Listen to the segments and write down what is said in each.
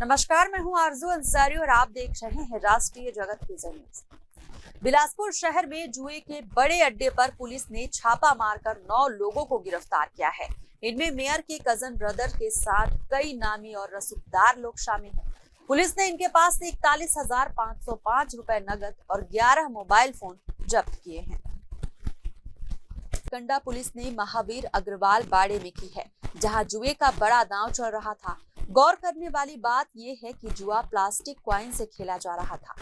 नमस्कार, मैं हूं आरजू अंसारी और आप देख रहे हैं राष्ट्रीय जगत की न्यूज। बिलासपुर शहर में जुए के बड़े अड्डे पर पुलिस ने छापा मारकर 9 लोगों को गिरफ्तार किया है। इनमें मेयर के कजन ब्रदर के साथ कई नामी और रसूखदार लोग शामिल हैं। पुलिस ने इनके पास से 41,505 रुपए नगद और 11 मोबाइल फोन जब्त किए हैं। कंडा पुलिस ने महावीर अग्रवाल बाड़े में की है, जहां जुए का बड़ा दांव चल रहा था। गौर करने वाली बात यह है कि जुआ प्लास्टिक क्वाइन से खेला जा रहा था।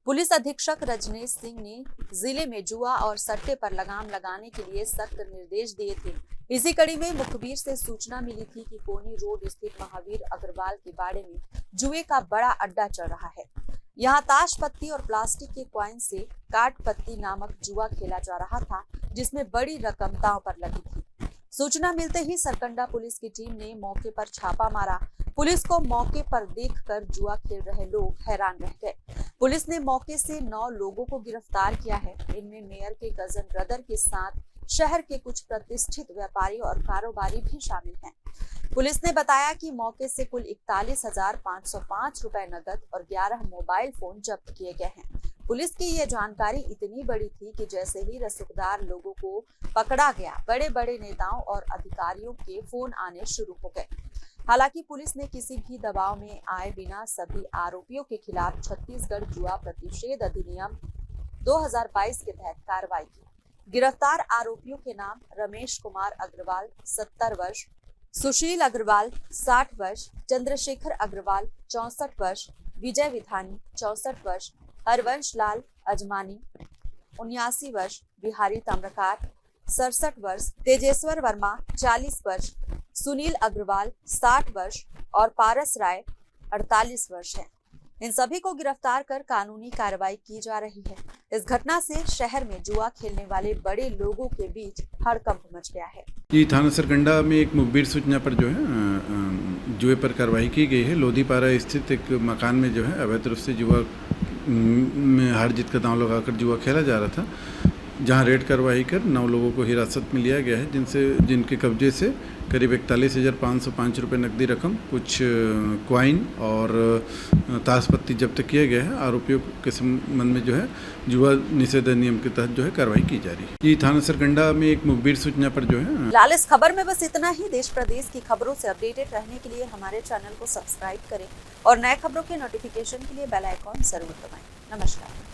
पुलिस अधीक्षक रजनीश सिंह ने जिले में जुआ और सट्टे पर लगाम लगाने के लिए सख्त निर्देश दिए थे। इसी कड़ी में मुखबिर से सूचना मिली थी कि कोनी रोड स्थित महावीर अग्रवाल के बाड़े में जुए का बड़ा अड्डा चल रहा है। यहाँ ताश पत्ती और प्लास्टिक के क्वाइन से काट पत्ती नामक जुआ खेला जा रहा था, जिसमें बड़ी रकम दांव पर लगी थी। सूचना मिलते ही सरकंडा पुलिस की टीम ने मौके पर छापा मारा। पुलिस को मौके पर देखकर जुआ खेल रहे लोग हैरान रह गए। पुलिस ने मौके से 9 लोगों को गिरफ्तार किया है। इनमें मेयर के कजन ब्रदर के साथ शहर के कुछ प्रतिष्ठित व्यापारी और कारोबारी भी शामिल हैं। पुलिस ने बताया कि मौके से कुल 41,505 रुपए नगद और 11 मोबाइल फोन जब्त किए गए हैं। पुलिस की ये जानकारी इतनी बड़ी थी कि जैसे ही रसूखदार लोगों को पकड़ा गया, बड़े बड़े नेताओं और अधिकारियों के फोन आने शुरू हो गए। हालांकि पुलिस ने किसी भी दबाव में आए बिना सभी आरोपियों के खिलाफ छत्तीसगढ़ जुआ प्रतिषेध अधिनियम 2022 के तहत कार्रवाई की। गिरफ्तार आरोपियों के नाम रमेश कुमार अग्रवाल 70 वर्ष, सुशील अग्रवाल 60 वर्ष, चंद्रशेखर अग्रवाल 64 वर्ष, विजय विधानी 64 वर्ष, हरवंश लाल अजमानी 79 वर्ष, बिहारी ताम्रकार 67 वर्ष, तेजेश्वर वर्मा 40 वर्ष, सुनील अग्रवाल 60 वर्ष और पारस राय 48 वर्ष है। इन सभी को गिरफ्तार कर कानूनी कार्रवाई की जा रही है। इस घटना से शहर में जुआ खेलने वाले बड़े लोगों के बीच हड़कंप मच गया है। जी, थाना सरकंडा में एक मुखबिर सूचना पर जो है जुए पर कार्रवाई की गई है। लोधीपारा स्थित एक मकान में जो है अवैध रूप से जुआ में हार जीत का दांव लगाकर जुआ खेला जा रहा था, जहां रेड कार्रवाई कर 9 लोगों को हिरासत में लिया गया है, जिनके कब्जे से करीब 41,505 रुपये नकदी रकम, कुछ क्वाइन और ताश पत्ती जब्त किया गया है। आरोपियों के संबंध में जो है जुआ निषेध अधिनियम के तहत जो है कार्रवाई की जा रही है। ये थाना सरकंडा में एक मुखबिर सूचना पर जो है। लाल इस खबर में बस इतना ही। देश प्रदेश की खबरों से अपडेटेड रहने के लिए हमारे चैनल को सब्सक्राइब करें और नए खबरों के नोटिफिकेशन के लिए बेल आइकॉन जरूर दबाएं। नमस्कार।